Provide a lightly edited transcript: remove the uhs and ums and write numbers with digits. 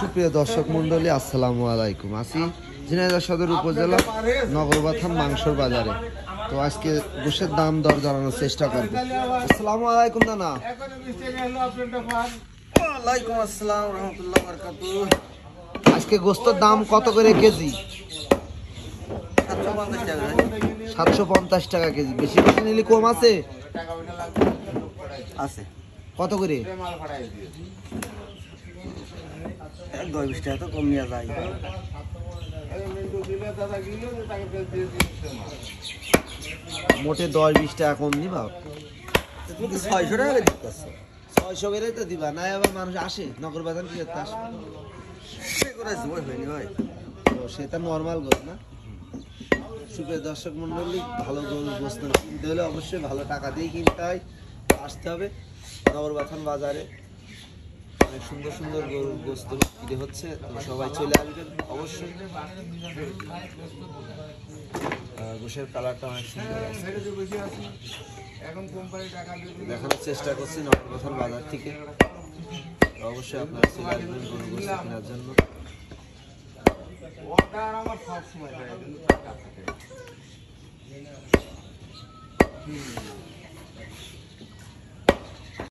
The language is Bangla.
সুপ্রিয় দর্শক মন্ডলী, আসসালামু আলাইকুম। আছি ঝিনাইদহ সদর উপজেলা নগরবাথান মাংসর বাজারে। তো আজকে গোশের দাম দর জানানোর চেষ্টা করবো। আসসালামু আলাইকুম দানা। ওয়ালাইকুম আসসালাম রহমতুল্লাহ বারাকাতুহু। আজকে গোস্তর দাম কত করে কেজি? 750 টাকা। 750 টাকা কেজি। বেশি বেশি নিলে কম আছে? আছে কত করে? 10-20 টাকা তো কমিয়া যায়। মোটে 10-20 টাকা কম নিবা? তুমি কি 600 টাকা দিতেছ? 600 করে তো দিবা না, আবার মানুষ আসে নগরবাজার কি করতে আসে? সে করে জমা হয়নি ভাই। তো সেটা নর্মাল গোস না। সুপ্রিয় দর্শক মন্ডলী, ভালো গরুর গোস্ত কিনতে হলে অবশ্যই ভালো টাকা দিয়ে কিনতে হয়। আসতে হবে নগরবাথান বাজারে। অনেক সুন্দর সুন্দর গরুর গোস্ত বিক্রি হচ্ছে, তো সবাই চলে আসবেন অবশ্যই। গোশের কালারটা অনেক সুন্দর আছে। দেখানোর চেষ্টা করছি নগরবাথান বাজার থেকে। তো অবশ্যই আপনারা চলে আসবেন গরুর গোস্ত কেনার জন্য।